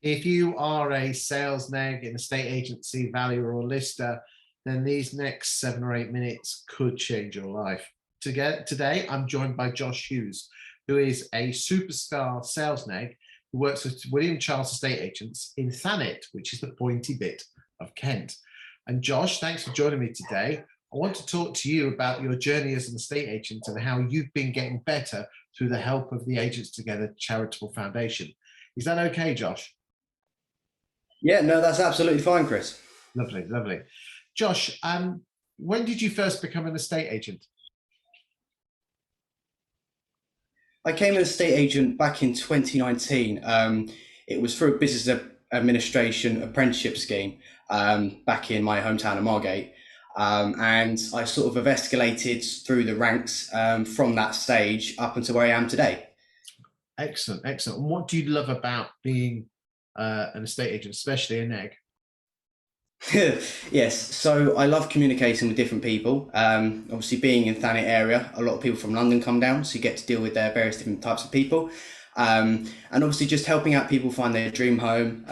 If you are a sales neg, an estate agency, valuer, or lister, then these next 7 or 8 minutes could change your life. Today, I'm joined by Josh Hughes, who is a superstar sales neg who works with William Charles Estate Agents in Thanet, which is the pointy bit of Kent. And Josh, thanks for joining me today. I want to talk to you about your journey as an estate agent and how you've been getting better through the help of the Agents Together Charitable Foundation. Is that okay, Josh? Yeah, no, that's absolutely fine, Chris. Lovely, lovely. Josh, when did you first become an estate agent? I came an estate agent back in 2019. It was through a business administration apprenticeship scheme back in my hometown of Margate. And I sort of have escalated through the ranks from that stage up until where I am today. Excellent, excellent. And what do you love about being an estate agent, especially a neg? Yes, so I love communicating with different people. Obviously, being in Thanet area, a lot of people from London come down, so you get to deal with their various different types of people. And obviously, just helping out people find their dream home,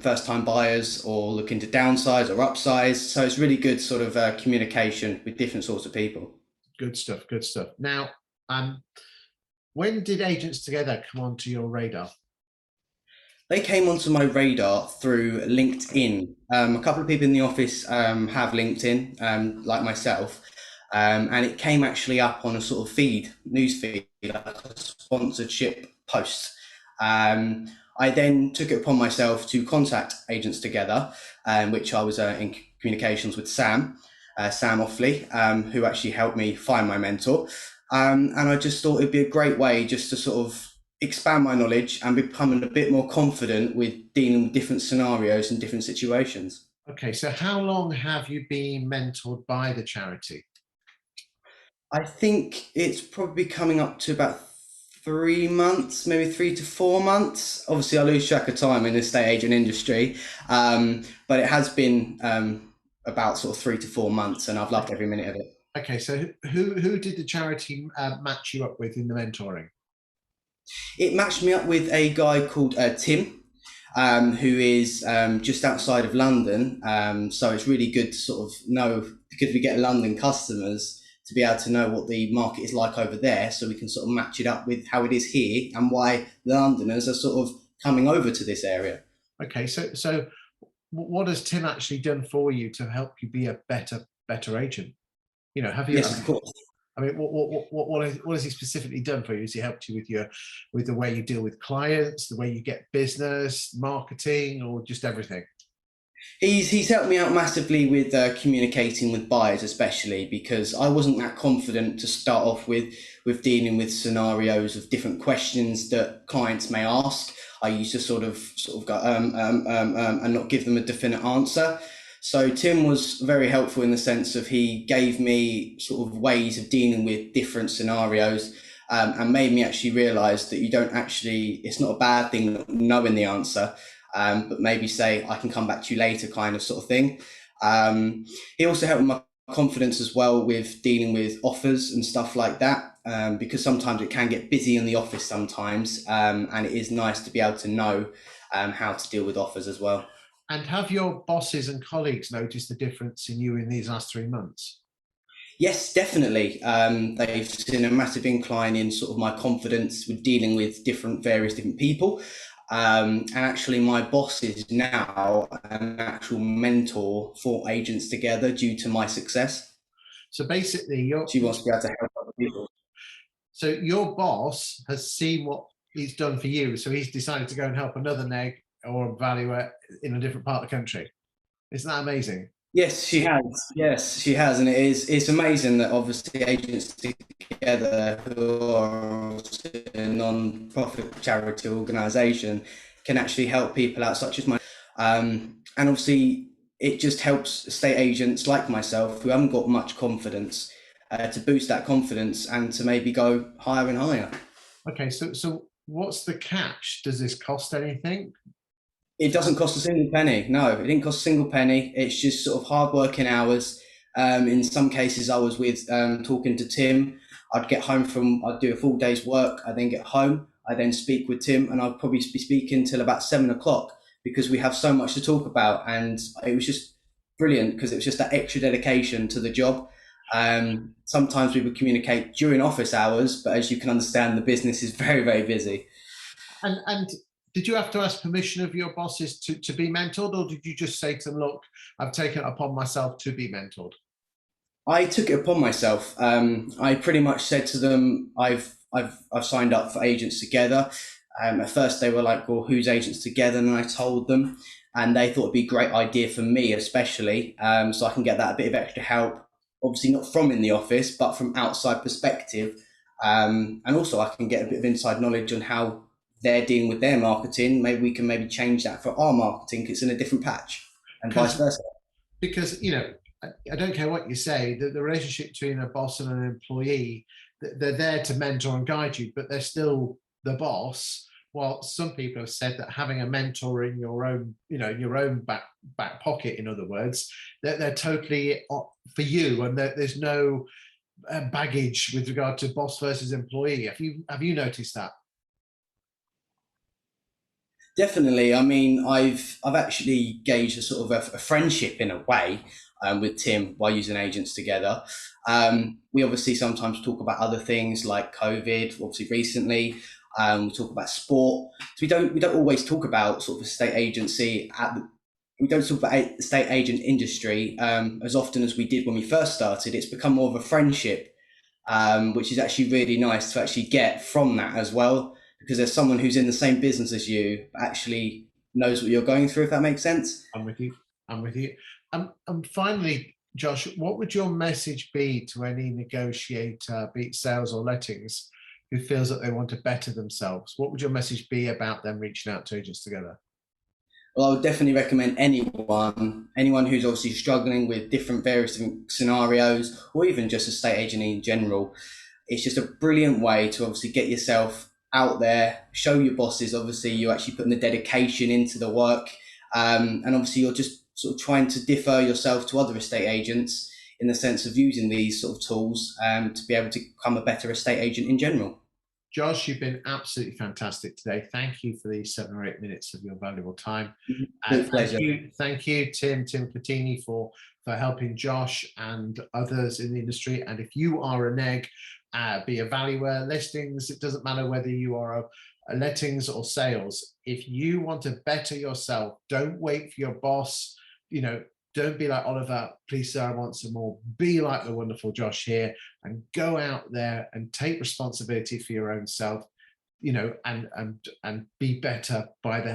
first-time buyers, or looking to downsize or upsize. So it's really good sort of communication with different sorts of people. Good stuff, good stuff. Now, when did Agents Together come onto your radar? They came onto my radar through LinkedIn. A couple of people in the office have LinkedIn, like myself, and it came actually up on a sort of news feed, like a sponsorship post. I then took it upon myself to contact Agents Together, which I was in communications with Sam Offley, who actually helped me find my mentor. And I just thought it'd be a great way just to sort of expand my knowledge and becoming a bit more confident with dealing with different scenarios and different situations. Okay, so how long have you been mentored by the charity? I think it's probably coming up to about 3 months, maybe 3 to 4 months. Obviously, I lose track of time in the estate agent industry, but it has been about sort of 3 to 4 months, and I've loved every minute of it. Okay, so who did the charity match you up with in the mentoring? It matched me up with a guy called Tim, who is just outside of London. So it's really good to sort of know, because we get London customers, to be able to know what the market is like over there, so we can sort of match it up with how it is here and why the Londoners are sort of coming over to this area. Okay, so what has Tim actually done for you to help you be a better agent? You know, have you? Yes, of course. I mean, what has he specifically done for you? Has he helped you with the way you deal with clients, the way you get business, marketing, or just everything? He's helped me out massively with communicating with buyers, especially because I wasn't that confident to start off with dealing with scenarios of different questions that clients may ask. I used to sort of go and not give them a definite answer. So Tim was very helpful in the sense of he gave me sort of ways of dealing with different scenarios, and made me actually realise that you don't actually, it's not a bad thing not knowing the answer, but maybe say, I can come back to you later kind of sort of thing. He also helped my confidence as well with dealing with offers and stuff like that, because sometimes it can get busy in the office sometimes, and it is nice to be able to know how to deal with offers as well. And have your bosses and colleagues noticed the difference in you in these last 3 months? Yes, definitely. They've seen a massive incline in sort of my confidence with dealing with various different people. And actually, my boss is now an actual mentor for Agents Together due to my success. So basically, She wants to be able to help other people. so your boss has seen what he's done for you, so he's decided to go and help another neg or valuer in a different part of the country. Isn't that amazing? Yes, she has. Yes, she has, and it's amazing that obviously Agents Together, who are a non-profit charity organisation, can actually help people out, such as my. And obviously, it just helps estate agents like myself who haven't got much confidence to boost that confidence and to maybe go higher and higher. Okay, so what's the catch? Does this cost anything? It doesn't cost a single penny. No, it didn't cost a single penny. It's just sort of hard working hours. In some cases, I was with talking to Tim. I'd do a full day's work. I then get home. I then speak with Tim, and I'd probably be speaking till about 7 o'clock because we have so much to talk about. And it was just brilliant because it was just that extra dedication to the job. Sometimes we would communicate during office hours, but as you can understand, the business is very, very busy. And did you have to ask permission of your bosses to be mentored, or did you just say to them, look, I've taken it upon myself to be mentored? I took it upon myself. I pretty much said to them, I've signed up for Agents Together. At first, they were like, "Well, who's Agents Together?" And I told them, and they thought it'd be a great idea for me, especially, so I can get that a bit of extra help. Obviously, not from in the office, but from outside perspective, and also I can get a bit of inside knowledge on how they're dealing with their marketing. Maybe we can change that for our marketing because it's in a different patch, and vice versa. Because I don't care what you say, the relationship between a boss and an employee, they're there to mentor and guide you, but they're still the boss. Well, some people have said that having a mentor in your own, your own back pocket, in other words, they're totally for you, and there's no baggage with regard to boss versus employee. Have you noticed that? Definitely. I mean, I've actually gauged a sort of a friendship in a way with Tim while using Agents Together. We obviously sometimes talk about other things like COVID. Obviously, recently we talk about sport. So we don't always talk about sort of estate agency we don't talk about estate agent industry as often as we did when we first started. It's become more of a friendship, which is actually really nice to actually get from that as well, because there's someone who's in the same business as you but actually knows what you're going through, if that makes sense. I'm with you. I'm with you. And finally, Josh, what would your message be to any negotiator, be it sales or lettings, who feels that they want to better themselves? What would your message be about them reaching out to Agents Together? Well, I would definitely recommend anyone who's obviously struggling with various different scenarios, or even just estate agent in general. It's just a brilliant way to obviously get yourself out there, show your bosses, obviously you're actually putting the dedication into the work. And obviously you're just sort of trying to differ yourself to other estate agents in the sense of using these sort of tools to be able to become a better estate agent in general. Josh, you've been absolutely fantastic today. Thank you for these 7 or 8 minutes of your valuable time. Good pleasure. Thank you, Tim Catini, for helping Josh and others in the industry. And if you are a neg, be a valuer, listings, it doesn't matter whether you are a lettings or sales. If you want to better yourself, don't wait for your boss. Don't be like Oliver, please sir, I want some more. Be like the wonderful Josh here and go out there and take responsibility for your own self, and be better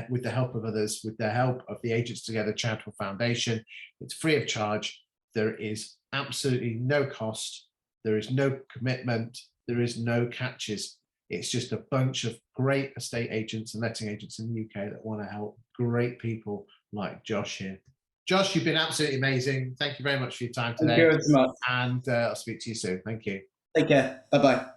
with the help of others, with the help of the Agents Together Charitable Foundation. It's free of charge. There is absolutely no cost. There is no commitment. There is no catches. It's just a bunch of great estate agents and letting agents in the UK that want to help great people like Josh here. Josh, you've been absolutely amazing. Thank you very much for your time today. Thank you very much. And I'll speak to you soon. Thank you. Take care. Bye-bye.